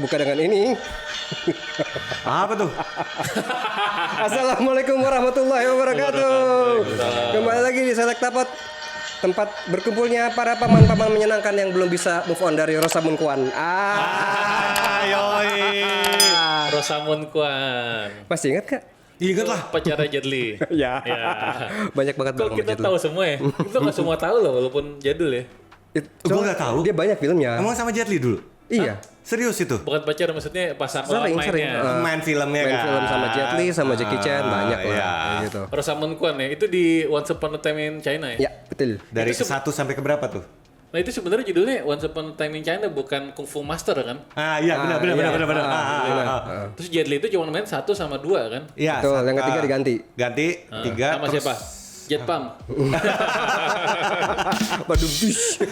buka dengan ini. Apa tuh? Assalamualaikum warahmatullahi wabarakatuh. Kembali lagi di Select Tapot, tempat berkumpulnya para paman-paman menyenangkan yang belum bisa move on dari Rosamund Kwan. Yoi. Rosamund Kwan. Masih ingat Kak? Ingat lah. Pacarnya Jet Li. Ya. Ya. Banyak banget Kok kita tahu semua ya? Kita nggak semua tahu loh, walaupun jadul ya. Gua nggak tahu. Dia banyak filmnya. Emang sama Jet Li dulu? Iya. Serius itu? Bukan pacar, maksudnya pasangan Sering. mainnya. Main filmnya Main kan? film sama Jet Li, sama Jackie Chan, banyak lah. iya. Kayak gitu. Rosamund Kwan ya, itu di Once Upon a Time in China ya? Ya, betul. Dari Itu ke 1 sampai ke berapa tuh? Nah itu sebenarnya judulnya Once Upon a Time in China, bukan Kung Fu Master kan? Iya benar. Terus Jet Li itu cuma main 1 sama 2 kan? Iya. Betul, yang ketiga diganti. Ganti 3 Sama siapa? Jet Pam. Waduh, bis.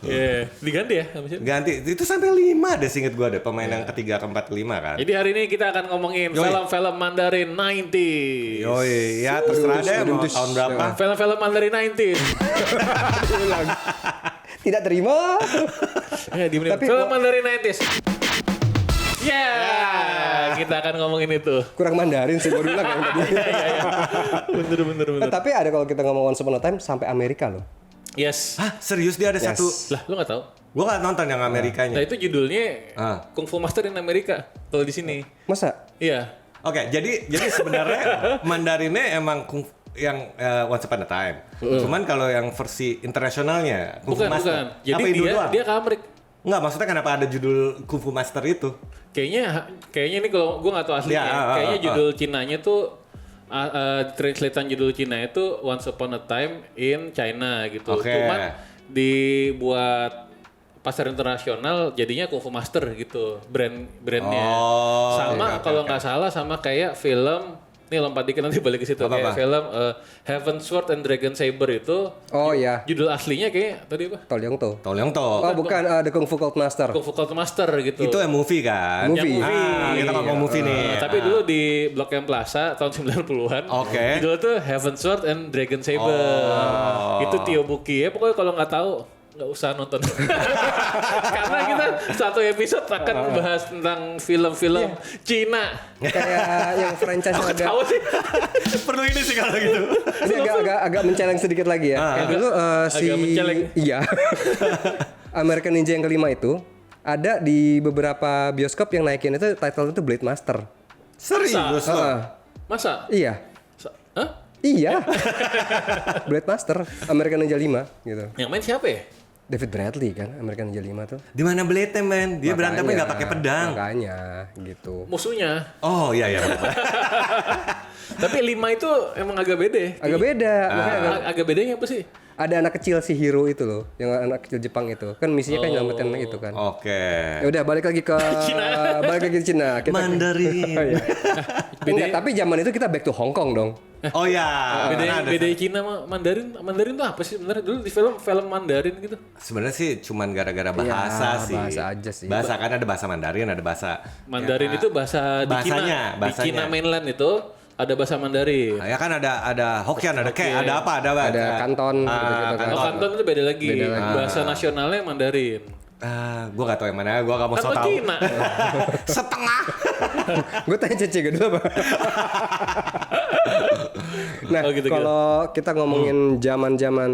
Iya, diganti ya sama siapa? Ganti itu sampai 5 deh, seinget gua deh pemain yang ketiga, keempat, kelima kan. Jadi hari ini kita akan ngomongin Yoi. film-film Mandarin 90s. Yoi, ya terserah deh mau tahun berapa. Film-film Mandarin 90s. Tidak terima. Tapi film Mandarin 90s. Ya, kita akan ngomongin itu. Kurang Mandarin sih baru bilang yang tadi. Bener. Tapi ada kalau kita ngomong Once Upon a Time sampai Amerika loh. Yes. Hah, serius dia ada Yes. satu. Lah, lu nggak tahu? Gua nggak nonton yang Amerikanya. Nah, itu judulnya Kung Fu Master in Amerika. Kalau di sini. Masa? Iya. Oke, jadi sebenarnya Mandarinnya emang yang Once Upon a Time. Cuman kalau yang versi internasionalnya Kung Fu Bukan. Master. Jadi apa Indo doang? dia ke Amerika. Enggak, maksudnya kenapa ada judul Kung Fu Master itu? Kayaknya ini kalau gue nggak tahu aslinya. Ya, Kayaknya judul Cinanya tuh translatean judul Cina itu Once Upon a Time in China gitu. Oke. Cuman dibuat pasar internasional jadinya Kung Fu Master gitu brandnya. Oh, Sama oke, kalau oke. nggak salah sama kayak film nih lompat dikit nanti balik ke situ Apa-apa? kayak film Heaven Sword and Dragon Saber itu Oh iya, judul aslinya kayak tadi apa? Tol Yang To. Tolong toh. Oh bukan, The Kung Fu Cult Master. Kung Fu Cult Master gitu. Itu yang movie kan? Movie. Yang movie. Kita ngomong movie nih. Tapi dulu di Blok M Plaza tahun 90-an. Oke. Judul tuh Heaven Sword and Dragon Saber. Itu Tio Buki ya. Pokoknya kalau nggak tahu nggak usah nonton. Karena kita satu episode akan membahas tentang film-film Cina. Kayak yang franchise yang agak Tahu sih. Perlu ini sih kalau gitu. ini agak menceleng sedikit lagi ya. Kayak dulu si agak menceleng. Iya. American Ninja yang kelima itu ada di beberapa bioskop yang naikin itu title itu Blade Master. Serius loh. Masa? Iya. Hah? Iya. Blade Master American Ninja 5 gitu. Yang main siapa ya? David Bradley kan American Ninja 5 tuh. Di mana Blade men? Dia berantemnya nggak pakai pedang. Makanya gitu. Musuhnya. Oh iya. Tapi 5 itu emang agak beda ya? Agak beda. Makanya Agak bedanya apa sih? ada anak kecil si hero itu loh, yang anak kecil Jepang itu. Kan misinya kan nyelamatin itu kan. Oke. Ya udah balik lagi ke Cina. Kita Mandarin. Iya. Enggak, tapi zaman itu kita back to Hong Kong dong. Oh ya. Beda Cina sama Mandarin. Mandarin tuh apa sih sebenarnya? Dulu di film Mandarin gitu. Sebenarnya sih cuman gara-gara bahasa Ya, sih. bahasa aja sih. Bahasa kan ada bahasa Mandarin, ada bahasa Mandarin itu bahasa di Cina. Bahasanya. Di Cina mainland itu ada bahasa Mandarin. Ya kan ada Hokkien, ada Ke, ada apa, Ada Kanton gitu-gitu kan. Oh, Kanton itu beda lagi. Beda lagi. Bahasa nasionalnya Mandarin. Gue gak tahu yang mana, gue gak mau so Kan tau. Cina. Setengah. Gue tanya Cece dulu apa? Nah, Oh, gitu. kalau kita ngomongin zaman-zaman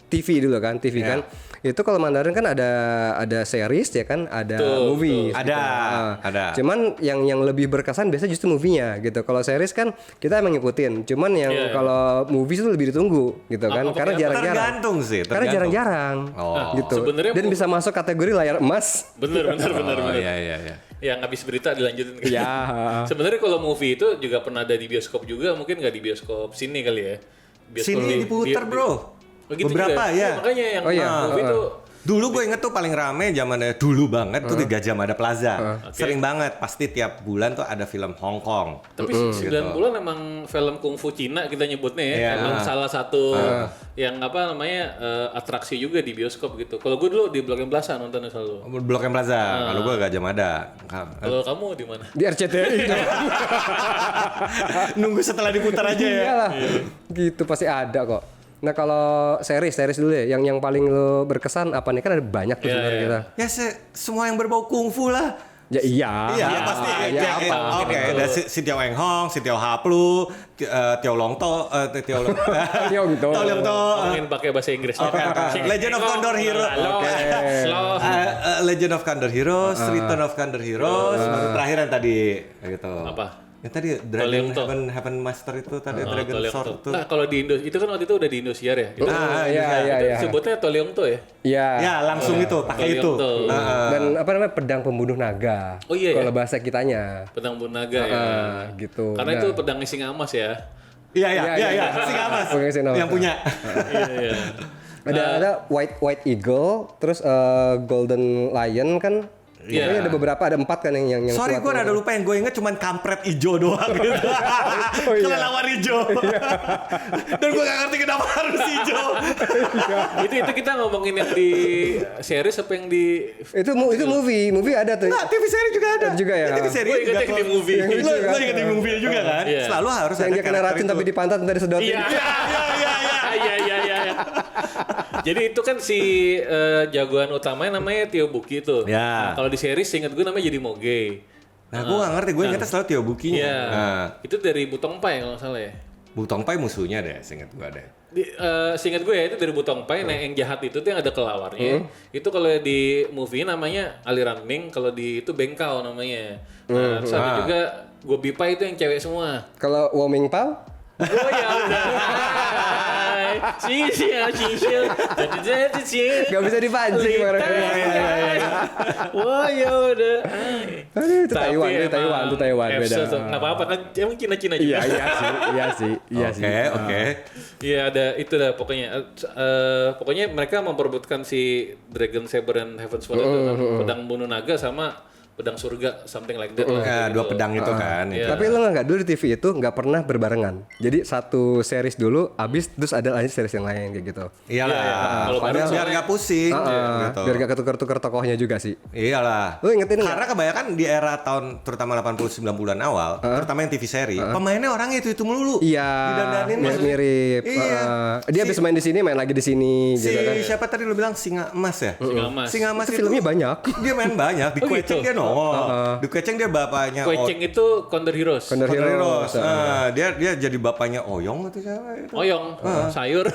TV dulu kan, kan. Itu kalau Mandarin kan ada series ya kan, ada movie. Ada. Cuman yang lebih berkesan biasanya justru movie-nya gitu. Kalau series kan kita emang ngikutin. Cuman yang kalau movies itu lebih ditunggu gitu kan. Karena jarang-jarang. Tergantung sih. Karena jarang-jarang. Gitu. sebenarnya Dan bisa masuk kategori layar emas. Bener. Iya. Yang habis berita dilanjutin ke Ya. Sebenarnya kalau movie itu juga pernah ada di bioskop juga, mungkin nggak di bioskop sini kali ya. Bioskop Sini diputar bro. Oh, gitu Beberapa juga. ya. Makanya yang movie itu Dulu gue inget tuh paling rame zamannya dulu banget tuh di Gajah Mada Plaza. Sering banget, pasti tiap bulan tuh ada film Hong Kong. tapi 9 bulan emang film kungfu Cina kita nyebutnya ya. Iya. Emang salah satu yang apa namanya atraksi juga di bioskop gitu. Kalau gue dulu di Blok M Plaza nontonnya selalu. Blok M Plaza. Kalau gue Gajah Mada. Kalau kamu di mana? Di RCTI. Nunggu setelah diputar aja ya. Iyalah. Gitu pasti ada kok. Nah kalau series dulu ya, yang paling lo berkesan apa nih? Kan ada banyak tuh Iya, sebenarnya iya. kita. Ya semua yang berbau kungfu lah. Ya iya. Iya, Ya, pasti. ya, apa? Oke, Gitu. ada si Tiao Eng Hong, si Tiao Haplu, Tiao Long To, Tiao Long Tiong To. Tiao Long To. Ngomongin pakai bahasa Inggris. Legend of Condor Hero. Slow. Legend of Condor Heroes, Return of Condor Heroes, baru terakhir yang tadi gitu. Apa? Yang tadi Dragon Toliong To. Heaven Master itu tadi Dragon Toliong Sword To. itu. Nah, kalau di Indo itu kan waktu itu udah di Indosiar ya. Itu, Iya. sebutnya Toliong To ya. Iya. Ya, langsung itu pakai itu. Toliong To. Dan apa namanya pedang pembunuh naga. Oh, iya, Kalau ya? bahasa kitanya. Pedang Bunaga ya. Gitu. Karena Nah. itu pedangnya Singamas ya. Iya, Iya. Singamas. Oke, Singamas. Yang punya. Iya. Ada White Eagle, terus Golden Lion kan. Iya. Pokoknya ada beberapa, ada 4 kan yang Sorry, kuat gue tuh. rada lupa yang gue inget cuman kampret ijo doang gitu. Oh, iya. Kelelawar ijo. Dan gue gak ngerti kenapa harus ijo. itu kita ngomongin yang di series apa yang di Itu movie ada tuh. Nah, TV seri juga ada. Ada juga ya? TV seri Gue inget yang di movie. Yang lucu Lo kan? inget di movie juga kan? Iya. Selalu harus Yang ada dia kena karakter racun itu. tapi di pantat ntar disedotin. Iya. Jadi itu kan si jagoan utamanya namanya Tio Buki itu. Ya. Nah, kalau di series inget gue namanya jadi Moge. Nah, gue gak ngerti. Gue ingetnya selalu Tio Bukinya. Iya. Nah, Itu dari Butong Pai kalau nggak salah ya. Butong Pai musuhnya deh, seinget gue deh. Seingat gue ya itu dari Butong Pai, nah yang jahat itu tuh yang ada kelawarnya. Itu kalau di movie namanya Aliran Ming, kalau di itu Bengkau namanya. Nah, terus ada juga Gobi Pai itu yang cewek semua. Kalau Woming Pao? Oh ya udah. Sisia. Gak bisa dipancing mereka. Wah ya udah. Aduh, itu Taiwan beda. Nggak apa-apa kan, emang Cina juga. Iya sih. Oke. Iya ada itu dah pokoknya. Pokoknya mereka memperebutkan si Dragon Saber and Heaven Sword itu kan. Pedang bunuh naga sama pedang surga, something like that lah. Ya, Gitu. dua pedang itu kan. Iya. itu. Tapi lo nggak dulu di TV itu nggak pernah berbarengan. Jadi satu series dulu, abis terus ada lagi series yang lain kayak gitu. Iyalah. Kalau Padahal baru biar gak pusing. gitu. Biar gak ketukar-tukar tokohnya juga sih. Iyalah. Lo ingetin nggak? Karena kebanyakan di era tahun terutama 80-90-an awal, terutama yang TV seri, pemainnya orang itu melulu. Iya. Didandanin Mirip. Iya. Dia habis main di sini, main lagi di sini, Si gitu kan. siapa tadi lu bilang Singa Emas ya? Singa Emas. Singa Emas Itu itu filmnya banyak. dia main banyak. Di Oh, Kueceng gitu? dia nongol. Di Kueceng dia bapaknya Kueceng itu Condor Heroes. Condor Heroes. Dia jadi bapaknya Oyong atau siapa itu? Oyong, sayur.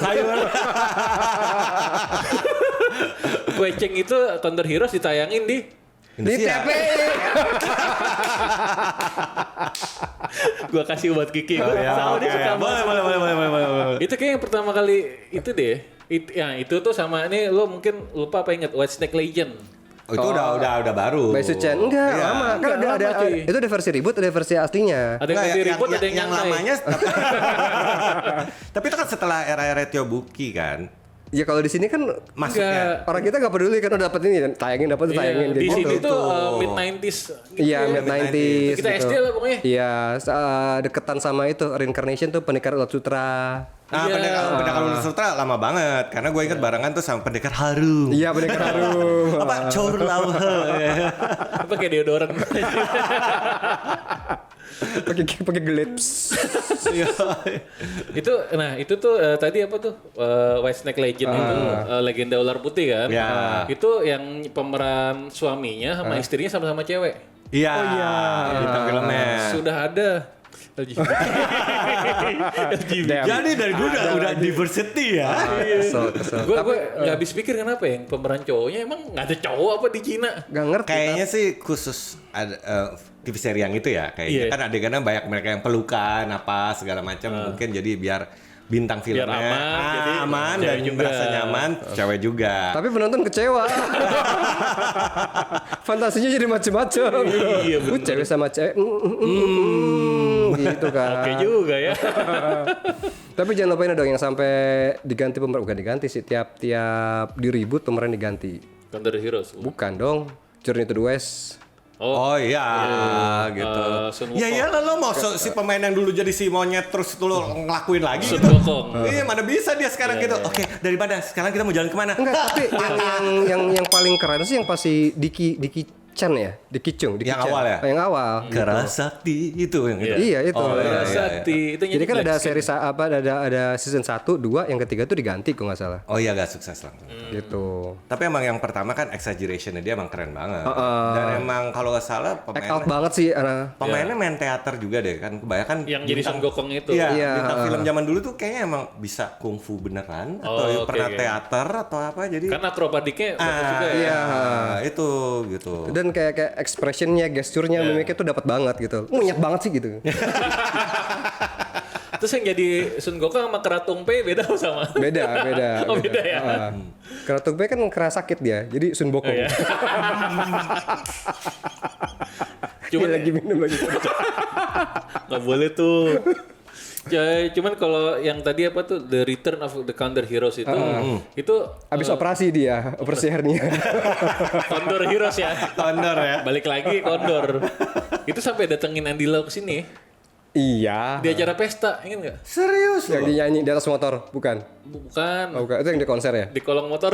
Kueceng itu Condor Heroes ditayangin di Di Indosiar. TPI. gua kasih buat Kiki. Oh, ya, Tahu dia oke. suka banget. Boleh. Itu kayak yang pertama kali itu deh. Itu tuh sama ini lo mungkin lupa apa inget White Snake Legend. Oh, itu udah baru. By Su Chen. Enggak, Iya. lama. Kan Enggak, ada lama, cuy. itu ada versi reboot, ada versi aslinya. Ada yang ganti ribut, ada yang nyantai. lamanya. Tapi itu kan setelah era-era Tio Buki kan. Ya kalau di sini kan Masuknya. orang kita nggak peduli kan udah dapet ini tayangin dapat Iya, tayangin di jadi sini gitu. tuh mid 90s. Iya mid 90s. Kita SD lah pokoknya. Iya deketan sama itu Reincarnation tuh Pendekar Ulat Sutra. Nah, Iya. Pendekar Ular Sutra lama banget karena gue inget barengan tuh sama Pendekar Harum. Iya Pendekar Harum. Apa Chor Lau He. Apa kayak deodoran. pakai glips. itu tuh tadi apa tuh White Snake Legend itu legenda ular putih kan. Ya. Itu yang pemeran suaminya sama istrinya sama-sama cewek. Iya. Bintang filmnya. Sudah ada LGBT. Jadi dari dulu udah diversity ya. Kesel. Gue nggak habis pikir kenapa ya pemeran cowoknya emang nggak ada cowok apa di Cina. Gak ngerti. Kayaknya sih khusus ada TV seri yang itu ya kayaknya Iya. kan adegannya banyak mereka yang pelukan apa segala macam mungkin jadi biar bintang filmnya aman, jadi aman cewek dan juga. merasa nyaman cewek juga. Tapi penonton kecewa. Fantasinya jadi macem-macem. Iya, bener. Cewek sama cewek. Gitu kan. Oke juga ya. Tapi jangan lupain dong yang sampai diganti pemeran, bukan diganti sih, tiap di reboot pemeran diganti. Condor Heroes. Bukan dong. Journey to the West. Oh iya gitu. Sun Ya Wukong. iyalah lo mau si pemain yang dulu jadi si monyet terus lo ngelakuin lagi Sun gitu. Wukong. Iya mana bisa dia sekarang gitu. Oke, daripada sekarang kita mau jalan kemana? Enggak, tapi yang paling keren sih yang pasti Diki Chan ya, Dickie Chung. Yang awal ya? Yang awal. Kerasakti itu yang itu. Iya itu. Oh, iya, iya. Sakti. Itu Jadi kan ada Black Skin. seri ada season 1, 2, yang ketiga tuh diganti kok nggak salah. Oh iya, gak sukses langsung. Gitu. Tapi emang yang pertama kan exaggeration-nya dia emang keren banget. Dan emang kalau nggak salah Act out banget sih. pemainnya main teater juga deh kan. Kebanyakan Yang jadi Son Gokong itu. Iya, Iya, bintang film zaman dulu tuh kayaknya emang bisa kungfu beneran atau Oh, oke, pernah oke. teater atau apa jadi Kan akrobatiknya bagus juga ya. Iya. itu gitu. Dan kayak expressionnya, gesturnya, mimiknya tuh dapat banget gitu. Ngunyah banget sih gitu. Terus yang jadi Sun Gokong sama Keratung P beda sama. Beda. Oh, beda ya? Keratung P kan keras sakit dia, jadi Sun Bokong. Iya. Dia lagi minum lagi. Nggak boleh tuh. Ya, cuman kalau yang tadi apa tuh The Return of the Condor Heroes itu Abis operasi dia, operasi hernia. Condor Heroes ya. Condor ya. Balik lagi Condor. Itu sampai datengin Andy Lau ke sini Iya. di acara pesta, ingat nggak? Serius Yang loh. dia nyanyi di atas motor, bukan? Bukan. Oh, bukan. Itu yang di konser ya? Di kolong motor.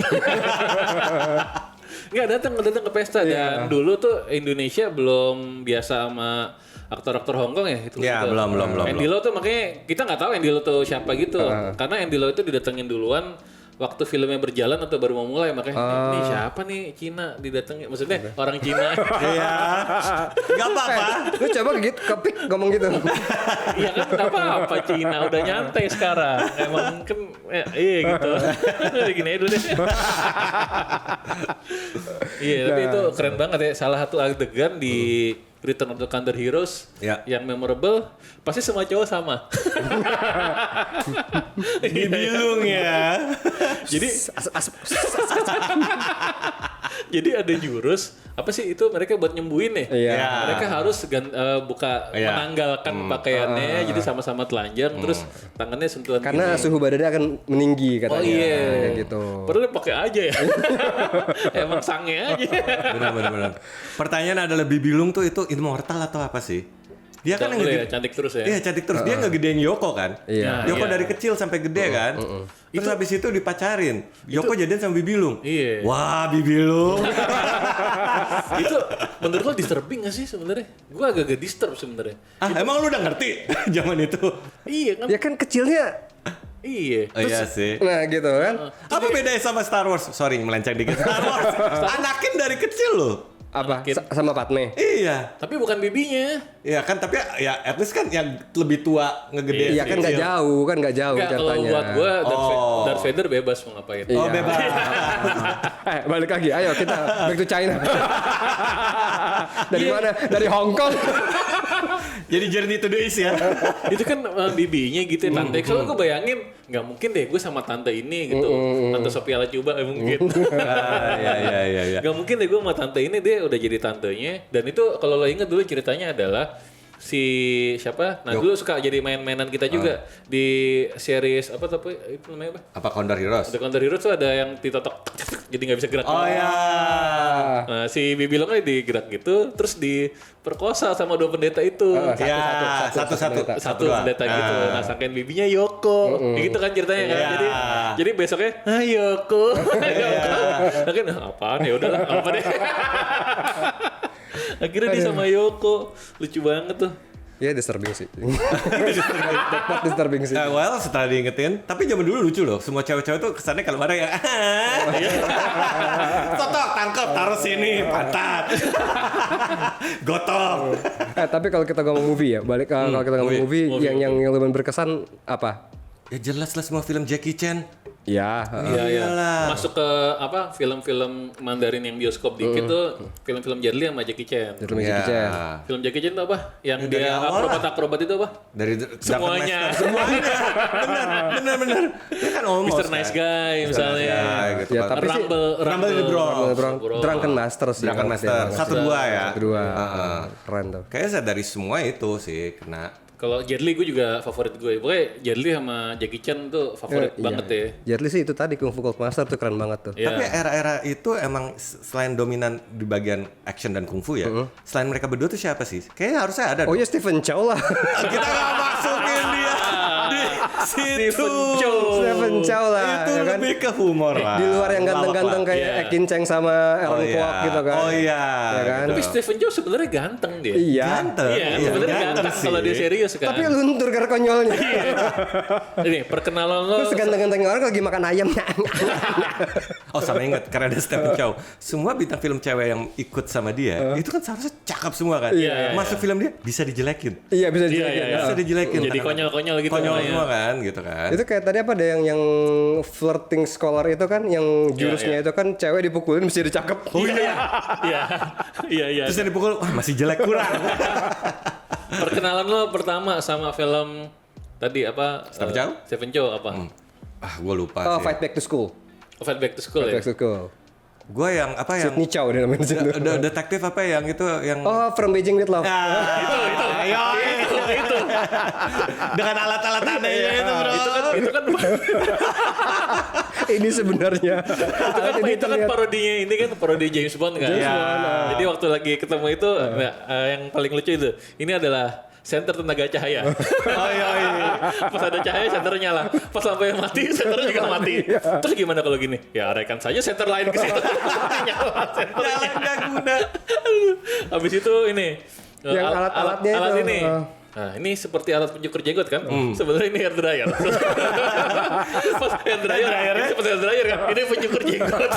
Nggak datang ke pesta dan dulu tuh Indonesia belum biasa sama aktor-aktor Hongkong ya itu. Ya, gitu. belum. Andy Lau tuh makanya kita nggak tahu Andy Lau tuh siapa gitu. Karena Andy Lau itu didatengin duluan waktu filmnya berjalan atau baru mau mulai, makanya ini siapa nih Cina didatengin, maksudnya orang Cina. Iya. Gak apa-apa. Lu coba gitu, kepik ngomong gitu. Iya kan nggak apa-apa, Cina udah nyantai sekarang, emang kan iya gitu. Gini aja dulu deh. Iya tapi itu keren banget ya, salah satu adegan di Return of the Condor Heroes Ya. yang memorable pasti semua cowok sama. Dibilung ya. Jadi jadi ada jurus apa sih itu mereka buat nyembuhin ya? Iya. Mereka harus buka Iya. menanggalkan pakaiannya jadi sama-sama telanjang terus tangannya sentuhan Karena gini. suhu badannya akan meninggi katanya. Oh iya. Kayak gitu. Padahal pakai aja ya. Emang sange aja. Benar. Pertanyaan adalah Bibilung tuh itu immortal atau apa sih? Dia kan Boleh ya, ngegede- cantik terus ya. Iya cantik terus. Dia ngegedein Yoko kan. Iya. Yoko Iya. dari kecil sampai gede kan. Terus habis itu dipacarin. Yoko jadian sama Bibilung. Iya. Wah Bibilung. Itu menurut lo disturbing gak sih sebenarnya? Gue agak disturb sebenarnya. Emang lu udah ngerti zaman itu? Iya kan? Dia kan kecilnya. Iya. Oh, iya sih. Nah gitu kan. Apa bedanya sama Star Wars? Sorry melenceng dikit. Star Wars. Anakin dari kecil loh. Apa? Anakin. Sama Padme. Iya. Tapi bukan bibinya. Iya kan tapi ya at least kan yang lebih tua ngegedein. Iya kan nggak jauh, Enggak, kalau ceritanya. buat gue Oh. Darth Vader bebas mau ngapain. Oh Iya. bebas. Balik lagi, ayo kita back to China. Dari mana? Dari Hong Kong. Jadi journey to the east ya. Itu kan bibinya gitu ya, tante. Kalau gue bayangin nggak mungkin deh gue sama tante ini gitu. Tante Sophia Lacuba mungkin. Iya. Gak mungkin deh gue sama tante ini, dia udah jadi tantenya. Dan itu kalau lo inget dulu ceritanya adalah si siapa? Nah dulu suka jadi main-mainan kita juga di series apa tapi itu namanya apa? Apa Condor Heroes? The Condor Heroes tuh ada yang ditotok jadi nggak bisa gerak. Oh ya. Nah si Bibilong kan digerak gitu, terus diperkosa sama dua pendeta itu. Ya, satu Pendeta gitu. Nah sangkain bibinya Yoko. Gitu kan ceritanya kan. Iya. Jadi besoknya Yoko. Yoko. Akhirnya apaan ya udahlah apa deh. Akhirnya dia sama Yoko. Lucu banget tuh. Iya disturbing sih. Dapat disturbing sih. Well, setelah diingetin, tapi zaman dulu lucu loh. Semua cewek-cewek tuh kesannya kalau marah ya, totok, tangkap, taruh sini, pantat, gotong. Tapi kalau kita ngomong movie ya, balik kalau kita ngomong movie, yang lumayan berkesan apa? Ya jelas lah semua film Jackie Chan. Ya, Iya. Masuk ke apa film-film Mandarin yang bioskop dikit tuh film-film Jet Li sama Jackie Chan. film Jackie Chan. Film Jackie Chan itu apa? Yang dari dia awal lah. akrobat itu apa? Dari Semuanya. semuanya. Benar. Dia kan almost. Mr. Nice Guy misalnya. gitu. Ya, tapi sih Rumble in the Bronx. Drunken Master sih. Drunken kalau Master. dia. 1-2 ya. Kedua. Keren tuh. Kayaknya dari semua itu sih kena. Kalau Jet Li gue juga favorit gue. Pokoknya Jet Li sama Jackie Chan tuh favorit banget ya. Jet Li sih itu tadi Kung Fu Cold Master tuh keren banget tuh. Iya. Tapi era-era itu emang selain dominan di bagian action dan kungfu ya, selain mereka berdua tuh siapa sih? Kayaknya harusnya ada. Oh dong. ya Stephen Chow lah. Kita nggak masukin dia Stephen Chow. Stephen Chow lah, Itu ya kan? lebih ke humor lah. Di luar yang ganteng-ganteng Lawak kayak Iya. Ekin Cheng sama Aaron iya. Kwok gitu kan. Oh iya. Ya kan? Tapi Stephen Chow sebenarnya ganteng dia. Iya. Ganteng. Iya, sebenarnya ganteng sih. kalau dia serius kan. Tapi luntur gara konyolnya. Ini perkenalan lo. Terus ganteng-gantengnya orang lagi makan ayam. Oh sama inget karena ada Stephen Chow. Semua bintang film cewek yang ikut sama dia itu kan seharusnya cakep semua kan. Iya, iya, Masuk film dia bisa dijelekin. Iya bisa Iya, dijelekin. iya. Bisa dijelekin. Jadi konyol-konyol gitu. Konyol namanya. semua kan gitu kan. Itu kayak tadi apa ada yang flirting scholar itu kan yang jurusnya itu kan cewek dipukulin mesti dicakep. Oh iya. Iya. Iya, iya. Terus yang dipukul, wah masih jelek kurang. Perkenalan lo pertama sama film tadi apa? Stephen Chow? Stephen Chow apa? Ah gue lupa Oh, sih. Fight Back to School. Fight Back to School ya? Back to School. Gue yang apa yang Sydney Chow dia namanya di situ. detektif apa yang itu yang Oh, From Beijing with Love. Itu. dengan alat-alat anehnya itu bro. Itu kan Ini sebenarnya. itu kan parodinya ini kan parodi James Bond kan. Jadi waktu lagi ketemu itu yang paling lucu itu. Ini adalah senter tenaga cahaya. Oh iya. Pas ada cahaya senternya nyala. Pas lampu yang mati senternya juga mati. Terus gimana kalau gini? Ya arahkan saja senter lain ke situ. Nyala senternya. Jalan gak guna. Habis itu ini Yang alat-alatnya alat itu. ini. Nah, ini seperti alat pencukur jenggot kan? Sebenarnya ini hair dryer. Pas hair dryer, ini seperti hair dryer kan? Ini pencukur jenggot.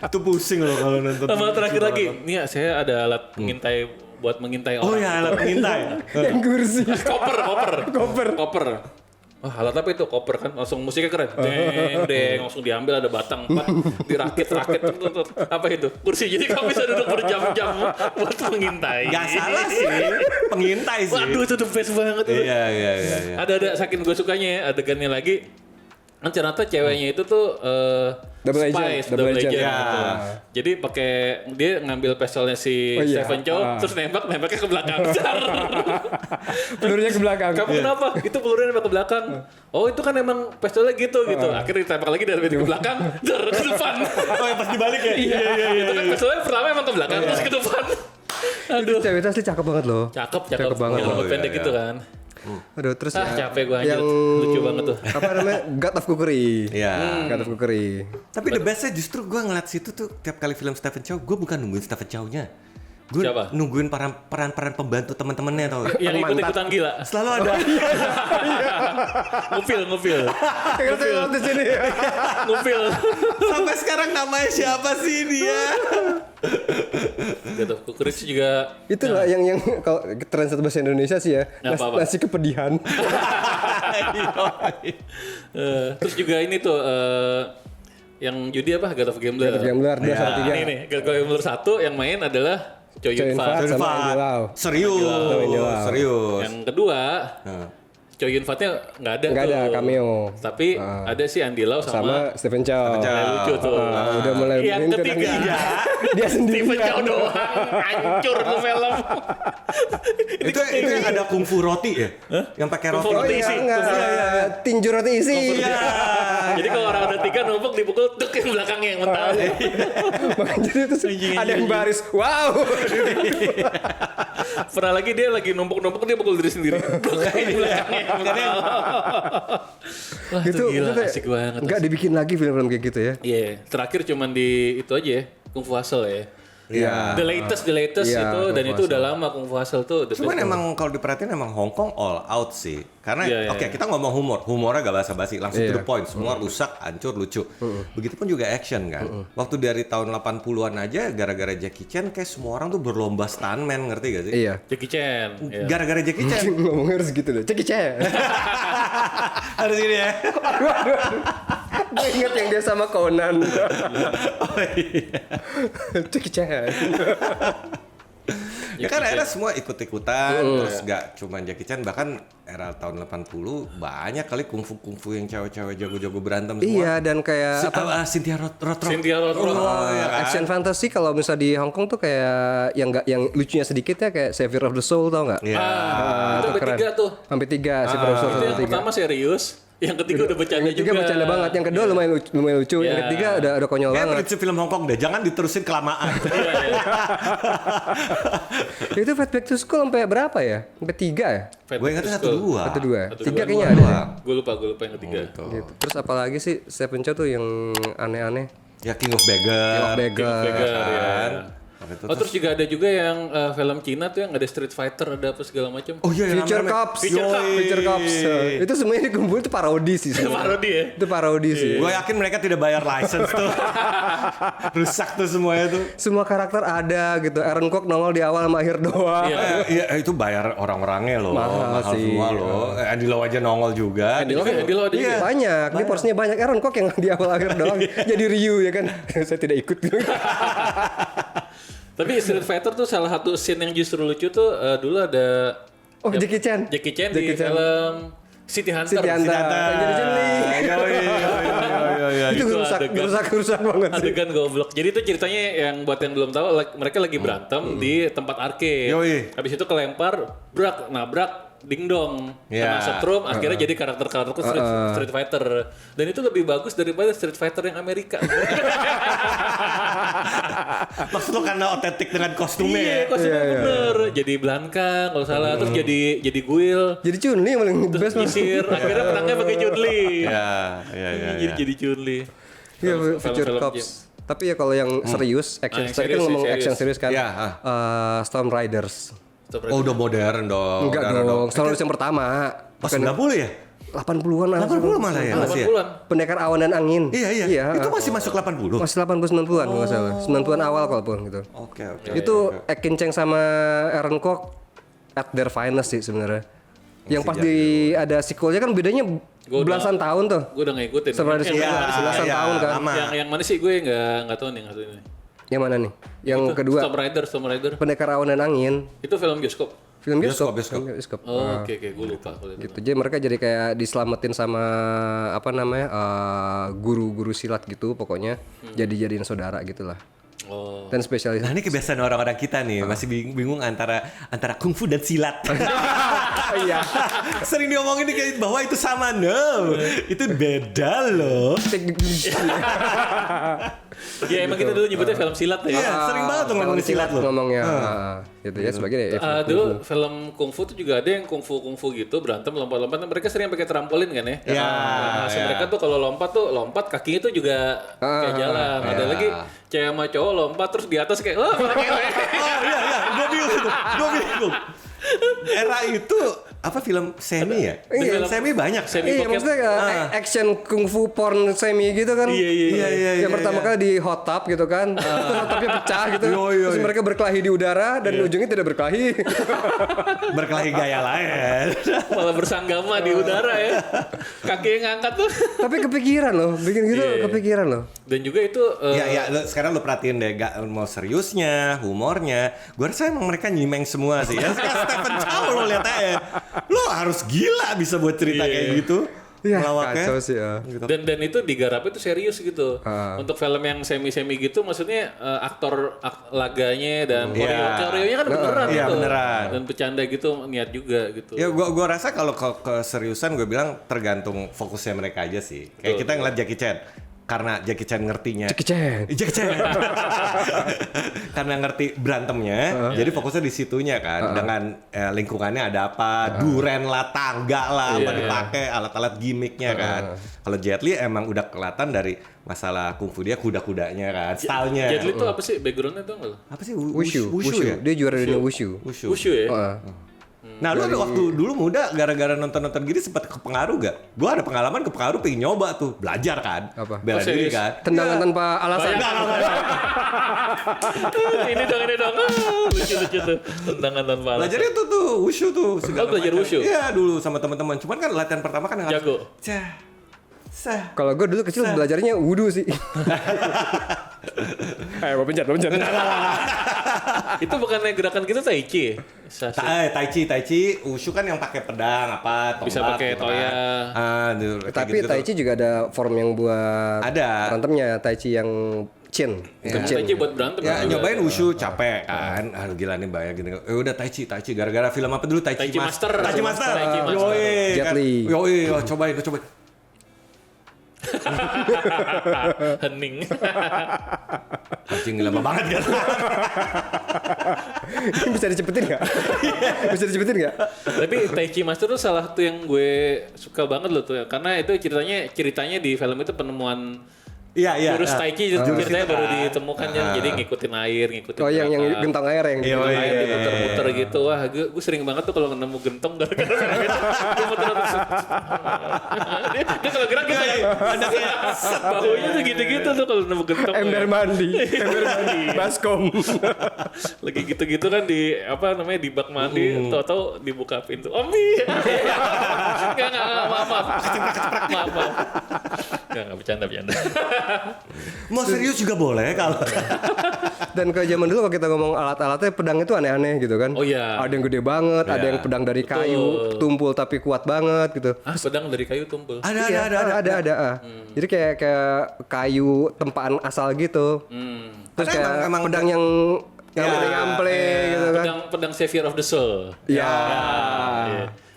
Itu pusing loh kalau nonton. Sama terakhir lagi, nih ya, saya ada alat mengintai buat mengintai Oh orang. ya alat pengintai. Yang kursi. Koper. Wah, alat apa itu? Koper kan, langsung musiknya keren. Deng, langsung diambil ada batang, dirakit. Apa itu? Kursi. Jadi kamu bisa duduk berjam-jam buat mengintai. Gak salah sih. Pengintai sih. Waduh, itu the best banget. Iya. Ada saking gue sukanya ya, adegannya lagi. Kan ternyata ceweknya itu tuh Double spies, agent, double double agent. agent. gitu. Ya. Jadi pakai dia ngambil pistolnya si Oh, iya. Stephen Chow, terus nembaknya ke belakang. Pelurunya ke belakang. Kamu kenapa? Itu pelurunya nembak ke belakang. Oh itu kan emang pistolnya gitu. Akhirnya ditembak lagi dari ke belakang, ke depan. Oh yang pas dibalik ya? Iya. Itu kan pistolnya pertama emang ke belakang, terus ke depan. Aduh, Cewek itu asli cakep banget loh. cakep banget. Yang rambut Oh, pendek iya, gitu iya. kan. Aduh, terus Capek gue anjir. yang Lucu banget tuh. Apa namanya? God of Cookery. Iya. God of Cookery. Tapi the bestnya justru gue ngeliat situ tuh tiap kali film Stephen Chow, gue bukan nungguin Stephen Chow-nya. Gue Siapa? nungguin peran-peran pembantu teman-temannya tau. Yang ikut-ikutan gila. Selalu ada. Ngupil. Kayak saya di sini. Ngupil. Sampai sekarang namanya siapa sih dia? God of Cookery juga Itulah yang kalau translate bahasa Indonesia sih ya. Nggak apa-apa. Nasi kepedihan. terus juga ini tuh yang judi apa God of Gambler. God of Gambler, Nah, 2, 1, 3. ini God of Gambler 1 yang main adalah Chow Chow Yun Yun-fat. Fat. Sama Andy Lau. Serius. Serius. Yang kedua Nah. Chow Yun Fatnya nggak ada Nggak tuh. ada cameo. Tapi ada si Andy Lau Sama Stephen Chow. lucu tuh. Udah mulai Yang melintir ketiga lagi. Dia sendiri. Stephen Chow doang hancur tuh film. Itu yang ada kungfu roti ya? Yang pakai roti. Kungfu Oh roti iya, isi. enggak. Tinju roti isi. Iya. Jadi kalau orang ada 3 numpuk dipukul duk yang belakangnya yang mental. Makanya jadi itu ada yang baris. Wow. Pernah lagi dia lagi numpuk-numpuk dia pukul diri sendiri. Duk yang belakangnya yang mental. Wah, itu gila, tuh asik banget. Enggak dibikin lagi film-film kayak gitu ya. Iya, terakhir cuman di itu aja ya, Kung Fu Hustle ya. Iya. The latest Iya, itu Kung dan Fu itu udah lama Kung Fu Hustle tuh. the Cuman best. emang kalau diperhatiin emang Hong Kong all out sih. Karena Iya, oke iya. kita ngomong humornya gak basa-basi, langsung to Iya. the point. Semua rusak, hancur, lucu. Begitupun juga action kan. Waktu dari tahun 80-an aja gara-gara Jackie Chan kayak semua orang tuh berlomba stuntman, ngerti gak sih? Iya. Jackie Chan. Iya. Gara-gara Jackie Chan. Ngomongnya harus gitu deh. Cek Cek. Harus gini ya. Gue inget yang dia sama Conan. Oh iya. Cek Cek. Ya kan akhirnya semua ikut-ikutan, terus gak cuma Jackie Chan, bahkan era tahun 80 banyak kali kungfu yang cewek-cewek jago-jago berantem semua. Iya dan kayak Cynthia Rothrock. Cynthia Rothrock. Oh, ya kan? action fantasy kalau misal di Hong Kong tuh kayak yang lucunya sedikit ya kayak Savior of the Soul tau nggak? Iya. Itu Itu keren. ketiga tuh. Sampai 3 Savior of the Soul Itu yang sampai 3. pertama serius, Yang ketiga udah bercanda Yang ketiga juga. bercanda banget. Yang kedua lumayan lucu. Yang Iya. ketiga udah konyol Kayak banget. prinsip film Hongkong deh, jangan diterusin kelamaan. Itu Fat Back to School sampai berapa ya? Sampai 3 ya? Gue ingatnya 1-2. 1-2. 3 dua. kayaknya ada. Ya? Gue lupa yang ketiga. Gitu. Terus apalagi sih Stephen Chow tuh yang aneh-aneh? Ya King of Beggar. King of Beggar. Beggar, kan? ya. Apa itu? Oh terus juga ada juga yang film Cina tuh yang ada Street Fighter, ada apa segala macam. Oh iya, yang Future rame-rame. Cops. Future Cops. Future Cops. Itu semuanya dikumpul itu parodi sih. sebenarnya. Parodi ya? Itu parodi sih. Gue yakin mereka tidak bayar license tuh. Rusak tuh semuanya tuh. Semua karakter ada gitu. Aaron Kwok nongol di awal sama akhir doang. Iya. Iya, itu bayar orang-orangnya loh. Mahal sih. semua loh. Andy Lau aja nongol juga. Di lo ada juga. Banyak, ini porsinya banyak. Aaron Kwok yang di awal akhir doang. Jadi Ryu ya kan. Saya tidak ikut. Tapi Street Fighter tuh salah satu scene yang justru lucu tuh dulu ada Oh, Jackie Chan. Jackie Chan Jackie di Chan. film City Hunter. City Hunter. Yang jadi Chun Li. Iya. Itu Itu gerusak banget sih. Adegan goblok. Jadi itu ceritanya yang buat yang belum tahu, mereka lagi berantem di tempat arcade. Yoi. Habis itu kelempar, nabrak, ding dong, Ya. kena setrum, akhirnya jadi karakter-karakter Street Fighter. Dan itu lebih bagus daripada Street Fighter yang Amerika. Maksud lo karena otentik dengan kostumnya Iya, ya? kostumnya bener. Jadi Blanka kalau salah, terus jadi Guil. Jadi Chun Li yang paling best mas. Nyisir, akhirnya menangnya pakai Chun Li. Iya. Jadi Chun Li. Iya, Future Film-film Cops. Tapi ya kalau yang serius, action, yang tadi kan serius, ngomong serius. action serius kan. Iya, Storm Riders. Oh udah modern dong. Enggak Modern dong, Storm Riders yang pertama. Pas 90 ya? 80-an lah. 80 malah ya masih ya? 80-an. Pendekar awan dan angin. Iya. Itu masih masuk 80? Masih 80-90-an kalau nggak salah. 90-an awal kalaupun gitu. Oke. Itu Ekin Cheng sama Aaron Kwok at their finest sih sebenarnya. Yang pas di ada sequelnya kan bedanya Gua belasan tahun tuh. Gue udah ngikutin. Storm Riders Yang- itu belasan tahun kan. lama. yang mana sih gue nggak tahu nih satu ini. Yang mana nih? Yang kedua Storm Rider. Pendekar awan dan angin. Itu film bioskop. Film bioskop. Bioskop. Film bioskop. Oh, oke, gue lupa kalau itu. Gitu. Jadi mereka jadi kayak diselamatin sama apa namanya guru-guru silat gitu pokoknya. Jadi-jadiin saudara gitulah. Oh. Dan spesialis. Nah ini kebiasaan orang-orang kita nih masih bingung antara kungfu dan silat. Iya. Sering diomongin nih kayak bahwa itu sama, no, itu beda loh. Ya emang kita dulu nyebutnya film silat ya. Iya, sering banget tuh ngomongin silat loh. Ngomongnya gitu ya sebagai Dulu film kungfu tuh juga ada yang kungfu gitu berantem lompat-lompat. Mereka sering pakai trampolin kan ya. Iya, Nah, mereka tuh kalau lompat kakinya tuh juga kayak jalan. Ada lagi cewek sama cowok lompat terus di atas kayak wah pakai Oh iya, gue bingung. Era itu apa film semi ya? Iya. Film semi banyak. Semi Iya, pakai maksudnya action kungfu porn semi gitu kan. Iya. Yang pertama kali di hot tub gitu kan. Terus hot tubnya pecah gitu. Terus mereka berkelahi di udara dan ujungnya tidak berkelahi. Berkelahi gaya lain. malah bersanggama di udara ya. Kaki yang ngangkat tuh. Tapi kepikiran loh, bikin gitu kepikiran loh. Dan juga itu Ya, sekarang lo perhatiin deh, gak mau seriusnya, humornya. Gue rasa emang mereka nyimeng semua sih. Ya, Stephen Chow lo lihat aja. Lo harus gila bisa buat cerita kayak gitu. Iya, Melawaknya. kacau sih ya. dan itu digarap itu serius gitu. Untuk film yang semi gitu maksudnya aktor laganya dan koreonya kan beneran Iya, gitu. beneran. Dan bercanda gitu niat juga gitu. Ya gua rasa kalau keseriusan gue bilang tergantung fokusnya mereka aja sih. Kayak kita ngeliat Jackie Chan. Karena Jackie Chan ngertinya Jackie Chan karena ngerti berantemnya, jadi fokusnya di situnya kan. Dengan lingkungannya ada apa, duren lah, tangga lah, apa dipakai, alat-alat gimmicknya kan. Kalau Jet Li emang udah kelihatan dari masalah kungfu dia kuda-kudanya kan, stylenya. Jet Li itu apa sih backgroundnya tuh nggak? Apa sih Wushu ya? Dia juara dunia wushu. Wushu ya. Nah, lu ada waktu dulu muda gara-gara nonton-nonton gini sempat kepengaruh gak? Gua ada pengalaman kepengaruh pengen nyoba tuh, belajar kan. Apa? Bela diri serius? kan. Tendangan tanpa alasan. ini dong. Lucu tuh. Tendangan tanpa alasan. Belajarnya tuh wushu tuh segala belajar macam. wushu? Iya, dulu sama teman-teman. Cuman kan latihan pertama kan harus Jago. Kalau gue dulu kecil belajarnya wudhu sih. Mau pencet. Itu bukannya gerakan kita tai chi ya? Tai chi, wushu kan yang pakai pedang apa, tombak. Bisa pakai gitu kan. toya. Dulu, kayak Tapi gitu-gitu. Tai Chi juga ada form yang buat Ada. berantemnya. Tai Chi yang chin. Untuk Tai chi buat berantem. Ya juga. nyobain wushu capek kan. Aduh gila nih bayar gini. Udah tai chi gara-gara film apa dulu Tai Chi Tai Chi Master. Tai Chi Master. Tai Chi Master. Yoi, Jet kan. Li. Yoi, cobain. Hening. Anjing lama banget kan. Bisa dicepetin nggak? Bisa dicepetin nggak? Tapi Taichi Master tuh salah satu yang gue suka banget loh tuh, karena itu ceritanya di film itu penemuan Iya. jurus Taiki ceritanya baru ditemukan ya. Jadi ngikutin air, ngikutin Oh, yang gerakan. gentong air yang Gentong Iya, air iya, diputer-puter gitu. Wah, gue sering banget tuh kalau nemu gentong gara-gara gitu. Gue muter-muter. Dia kalau gerak gitu ya. Ada kayak bahunya tuh gitu-gitu tuh kalau nemu gentong. ember mandi, baskom. Lagi gitu-gitu kan di apa namanya di bak mandi, tahu-tahu dibuka pintu. Ombi. Enggak, maaf. Enggak bercanda. Mau serius juga boleh kalau. Dan ke zaman dulu kalau kita ngomong alat-alatnya, pedang itu aneh-aneh gitu kan. Oh iya. Ada yang gede banget, ada yang pedang dari kayu, tumpul tapi kuat banget gitu. Pedang dari kayu tumpul. Ada. Jadi kayak kayu tempaan asal gitu. Terus Karena kayak emang pedang yang ngample gitu kan. Pedang Savior of the Soul. Ya.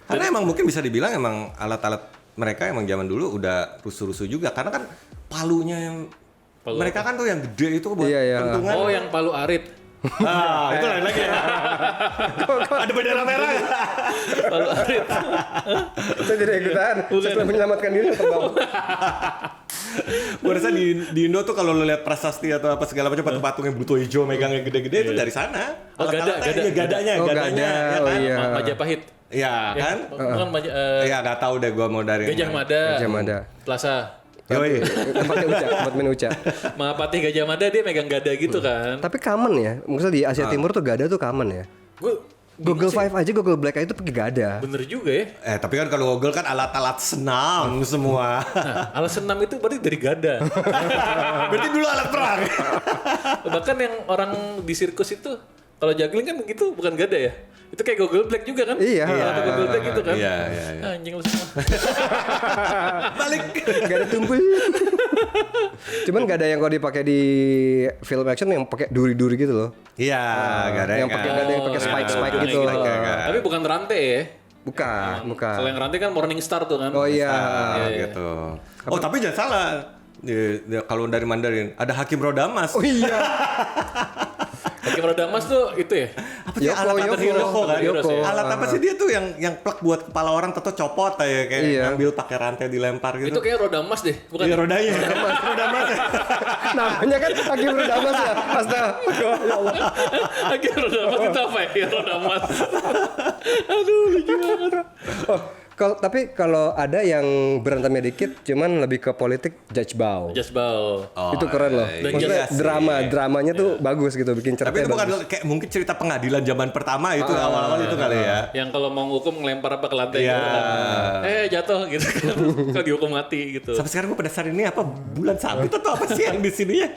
Karena emang mungkin bisa dibilang emang alat-alat mereka emang zaman dulu udah rusuh-rusuh juga. Karena kan palunya yang mereka kan tuh yang gede itu buat pentungan. Oh, yang palu arit. Itu lain lagi ya. Ada bendera merah ya? Palu arit. Saya tidak ikutan. Setelah menyelamatkan diri terbang. Gue rasa di Indo tuh kalau lo lihat prasasti atau apa segala macam patung-patung yang butuh hijau megang yang gede-gede itu dari sana. Oh, Gadanya. Oh, ya gada. kan? Oh, iya. Majapahit. Iya kan? Bukan Iya nggak tahu deh gue mau dari Gajah mana. Mada. Gajah Mada. Plaza. Yoi. Tempat main uca. Mahapati Gajah Mada dia megang gada gitu kan. Tapi common ya. Maksudnya di Asia Timur tuh gada tuh common ya. Google Five aja, Google Black itu pakai gada. Bener juga ya. Tapi kan kalau Google kan alat-alat senam semua. Nah, alat senam itu berarti dari gada. Berarti dulu alat perang. Bahkan yang orang di sirkus itu kalau juggling kan gitu bukan gada ya. Itu kayak Google Black juga kan? Iya. Alat Google Black gitu kan? Iya. Anjing lu semua. Balik. Gada tumpul. Cuman gak ada yang kalau dipakai di film action yang pakai duri-duri gitu loh. Iya, gak ada Yang pakai gada yang pakai spike gitu. Tapi bukan rantai ya. Bukan. Kalau yang rantai kan Morning Star tuh kan. Oh iya. Gitu. Oh tapi jangan salah. Kalau dari Mandarin ada Hakim Rodamas. Oh iya. Hakim Rodamas tuh itu ya. Apa sih alat Yoko. Alat apa sih dia tuh yang plak buat kepala orang atau copot ya kayak ngambil pakai rantai dilempar gitu. Itu kayak Rodamas deh, bukan? Iya rodanya. Rodamas. Namanya kan Hakim Rodamas ya. Astaga. Ya Allah. Hakim Rodamas itu apa ya? Rodamas. Aduh, lucu banget. Tapi kalau ada yang berantemnya dikit, cuman lebih ke politik, Judge Bao. Just Bao. Itu keren loh. Maksudnya dramanya tuh bagus gitu, bikin Tapi ceritanya itu bukan bagus. kayak mungkin cerita pengadilan zaman pertama itu awal-awal itu kali ya. Yang kalau mau hukum ngelempar apa ke lantai Iya. gitu kan. Jatuh gitu kan. Kalau dihukum mati gitu. Sampai sekarang gue penasaran ini apa bulan sabit atau apa sih yang di sini ya?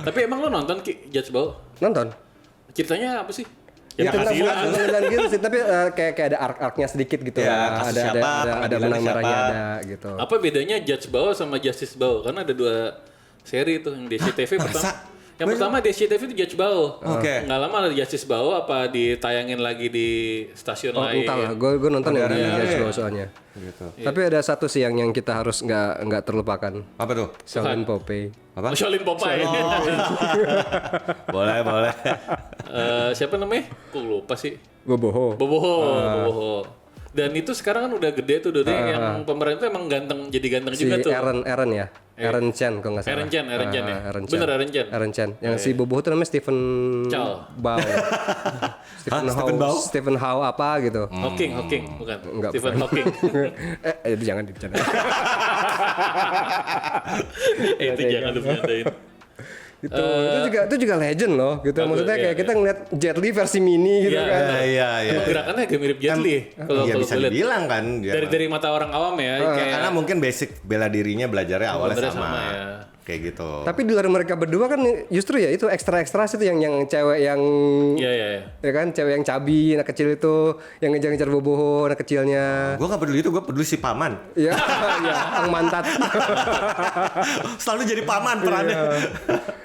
Tapi emang lo nonton Judge Bao? Nonton. Ceritanya apa sih? Ya, Ya, tentang keadilan. pengadilan gitu sih, tapi kayak ada arc-arcnya sedikit gitu Ya, lah. kasus Ada siapa, ada pengadilan benang merahnya siapa. ada gitu. Apa bedanya Judge Bao sama Justice Bao? Karena ada dua seri tuh yang di SCTV pertama. Masa? Yang pertama di SCTV itu Judge Bao. Oke. Nggak lama ada Justice Bao apa ditayangin lagi di stasiun Oh, lain. entah lah, gue nonton yang di Judge Bao soalnya. Gitu. Tapi ada satu sih yang kita harus nggak terlupakan. Apa tuh? Shaolin Popeye. Apa? Shaolin Popeye. Boleh. Siapa namanya? Kok lupa sih? Boboho. Boboho. Dan itu sekarang kan udah gede tuh Dode yang pemeran itu emang ganteng, jadi ganteng Si juga tuh. Aaron ya. Aaron Chan kalau nggak salah. Aaron Chan ya? Aaron Chan. Bener Aaron Chan? Aaron Chan. Yang si Boboho itu namanya Stephen Chow. Bao. Stephen Bao? Stephen Howe apa gitu. Hawking bukan? Enggak, Stephen bukan. Hawking. Jangan dibicarain. Itu jangan dibercandain. Gitu. Itu juga legend loh gitu. Maksudnya kayak kita ngeliat Jet Li versi mini gitu Iya, kan. Iya. Emang gerakannya agak mirip Jet Li. Kalau Iya kalau bisa gue lihat. dibilang kan. dia. Dari mata orang awam ya, kayak Karena mungkin basic bela dirinya belajarnya awalnya Benernya sama. sama ya. Kayak gitu. Tapi di luar mereka berdua kan justru ya itu ekstra itu yang cewek yang Iya. ya kan cewek yang cabi anak kecil itu yang ngejar-ngejar Boboho anak kecilnya. Gue gak peduli itu, gue peduli si paman. Iya, iya, ang mantat. Selalu jadi paman perannya.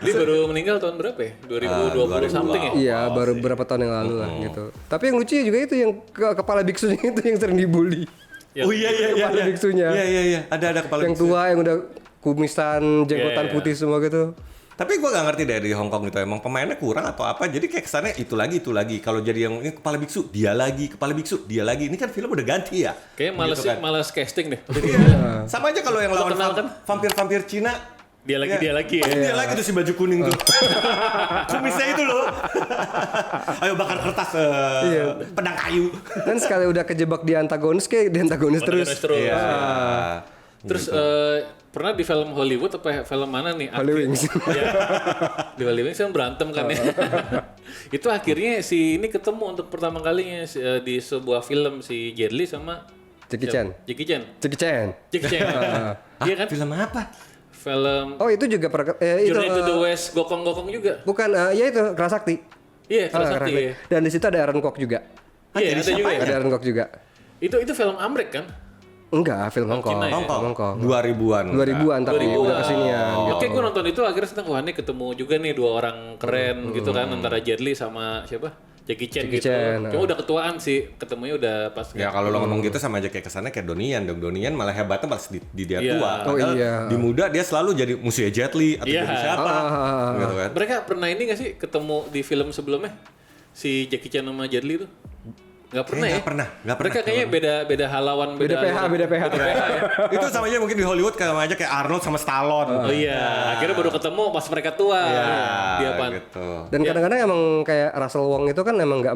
Dia baru meninggal tahun berapa ya? 2020 something ya? Iya, baru beberapa tahun yang lalu lah gitu. Tapi yang lucu juga itu yang kepala biksunya itu yang sering dibully. Oh iya. Kepala biksunya. Iya. Ada kepala Yang biksu. tua yang udah kumisan, jenggotan Iya. putih semua gitu. Tapi gue gak ngerti dari Hong Kong itu emang pemainnya kurang atau apa. Jadi kayak kesannya itu lagi. Kalau jadi yang ini kepala biksu, dia lagi. Kepala biksu, dia lagi. Ini kan film udah ganti ya. Kayaknya Gitu kan. males casting deh. Sama aja kalau yang Lo lawan kenal kan? vampir-vampir Cina. Dia lagi Ya. ya. Dia lagi tuh si baju kuning tuh. Kumisnya itu loh. Ayo bakar kertas pedang kayu. Kan sekali udah kejebak di antagonis terus. Iya. Terus pernah di film Hollywood apa film mana nih? Holy Wings. Ya, di Holy Wings kan berantem kan ya. Itu akhirnya si ini ketemu untuk pertama kalinya di sebuah film si Jet Li sama Jackie Chan. Jackie Chan. Jackie Chan. Jackie Chan. Iya kan? Film apa? Film Oh itu juga itu Journey to the West gokong-gokong juga. bukan ya itu Kerasakti. Iya, Kerasakti. Kerasakti. Dan di situ ada Aaron Kwok juga. Iya, ada juga ya. Ada Aaron Kwok juga. Itu film Amrik kan? Enggak, film Hong Kong. Cina ya? Hong Kong. 2000-an. 2000-an tapi 2000-an. udah kesinian. Oke, gue nonton itu akhirnya seneng wah ini ketemu juga nih dua orang keren gitu kan antara Jet Li sama siapa? Jackie Chan gitu. Chan, Cuma udah ketuaan sih, ketemunya udah pas. Ya kalau lo ngomong gitu sama aja kayak kesannya kayak Donian dong. Donian malah hebatnya pas di dia Iya. tua. Oh, Padahal iya. di muda dia selalu jadi musuhnya Jet Li atau Iya. jadi siapa. Gitu kan. Mereka pernah ini gak sih ketemu di film sebelumnya? Si Jackie Chan sama Jet Li tuh? Gak pernah ya? Nggak pernah. Mereka kayaknya beda halawan, Beda PH. Beda PH ya. Itu sama aja mungkin di Hollywood kayak aja kayak Arnold sama Stallone. Oh iya, akhirnya baru ketemu pas mereka tua. Iya, Dia apaan? gitu. Dan kadang-kadang emang kayak Russell Wong itu kan emang nggak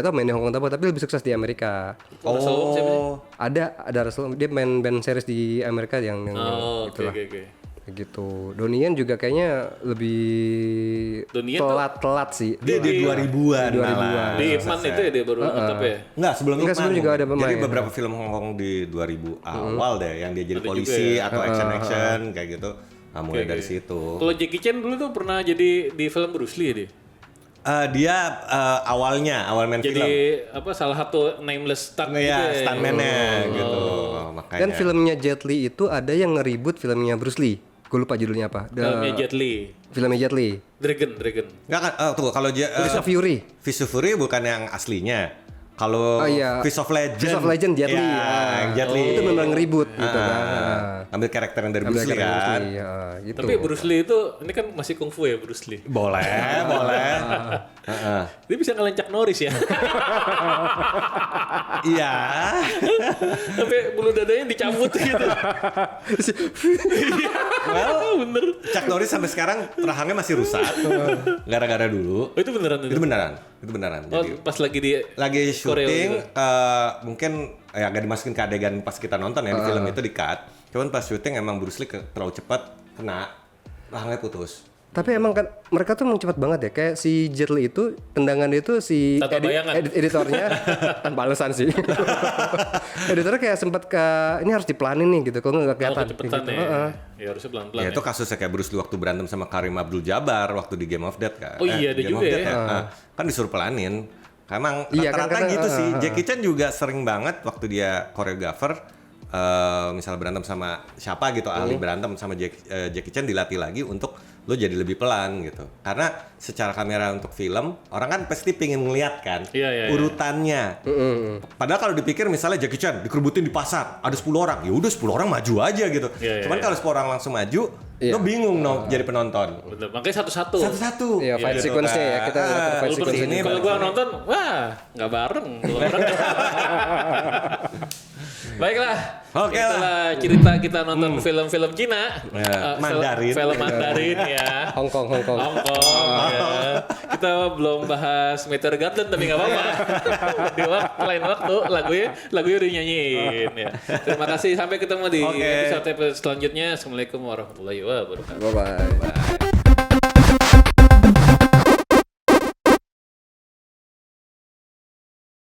tau main di Hong Kong tapi lebih sukses di Amerika. Russell Wong siapa sih? Ada Russell Wong, dia main band series di Amerika yang Oh, oke itulah. oke. Kayak gitu. Donian juga kayaknya lebih Donian tuh- telat sih. Dia di 2000-an 2000-an. malah. Di Ip Man itu ya dia baru mantap ya? Enggak, sebelum Enggak, Ip Man. sebelum juga ada pemain. Jadi beberapa film Hong Kong di 2000 awal deh yang dia jadi Ada polisi juga ya. atau action kayak gitu. Nah, mulai dari situ. Kalau Jackie Chan dulu tuh pernah jadi di film Bruce Lee ya dia? Dia awal main Jadi film. apa salah satu nameless stunt gitu Iya, ya? stuntman-nya gitu. Makanya. Dan filmnya Jet Li itu ada yang nge-reboot filmnya Bruce Lee. Gue lupa judulnya apa. Filmnya Jet Li. Filmnya Jet Li. Dragon. Enggak kan tunggu kalau Fist of Fury. Fist of Fury bukan yang aslinya. Kalau Oh, iya. Fist of Legend. Fist of Legend Jet Li. Ya, yang Jet Li. Itu memang nge-reboot gitu kan. Ambil karakter yang dari Ambil Bruce Lee karakter kan. Bruce Lee, ya, gitu. Tapi Bruce Lee itu ini kan masih kungfu ya Bruce Lee. Boleh. Dia bisa ngelencak Norris ya. Iya. Sampai bulu dadanya dicabut gitu. Well, Bener. Chuck Norris sampai sekarang rahangnya masih rusak. Gara-gara dulu. Oh, itu beneran itu. Itu beneran. Itu beneran. Oh, Jadi pas lagi di lagi Korea syuting juga. mungkin ya agak dimasukin ke adegan pas kita nonton ya di film itu di cut. Cuman pas syuting emang Bruce Lee terlalu cepat kena rahangnya putus. Tapi emang kan mereka tuh emang cepat banget ya. Kayak si Jet Li itu tendangan dia itu si Tanpa bayangan. editornya tanpa alasan sih. Editornya kayak sempat ini harus dipelanin nih gitu. Kalau nggak kelihatan. kecepetan gitu. ya. Ya harusnya pelan-pelan Ya ya. itu kasusnya kayak Bruce Lee waktu berantem sama Karim Abdul-Jabbar waktu di Game of Death kan. Oh iya, ada Game juga of Death ya. Nah, kan disuruh pelanin. Emang Iya, kan, rata-rata karena- gitu sih. Jackie Chan juga sering banget waktu dia koreografer misalnya berantem sama siapa gitu ahli berantem sama Jackie Chan dilatih lagi untuk lo jadi lebih pelan gitu. Karena secara kamera untuk film orang kan pasti pengen ngeliat kan Iya, iya. urutannya. Padahal kalau dipikir misalnya Jackie Chan dikerubutin di pasar ada 10 orang, ya udah 10 orang maju aja gitu. Iya, iya, Cuman iya. kalau 10 orang langsung maju, lo bingung jadi penonton. Bener. Makanya satu-satu. Satu-satu. Iya, fight Gitu sequence-nya ya. kan. Kita ngatur fight Walaupun sequence ini kalau gua nonton, wah nggak bareng. Dua orang. Baiklah. Oke lah. Itulah cerita kita nonton film-film Cina. Ya, Mandarin. Film Mandarin ya. Hong Kong. Hong Kong ya. Kita belum bahas Meteor Garden tapi nggak apa-apa. Di lain waktu lagunya udah nyanyiin ya. Terima kasih sampai ketemu di Oke. episode selanjutnya. Assalamualaikum warahmatullahi wabarakatuh. Bye bye.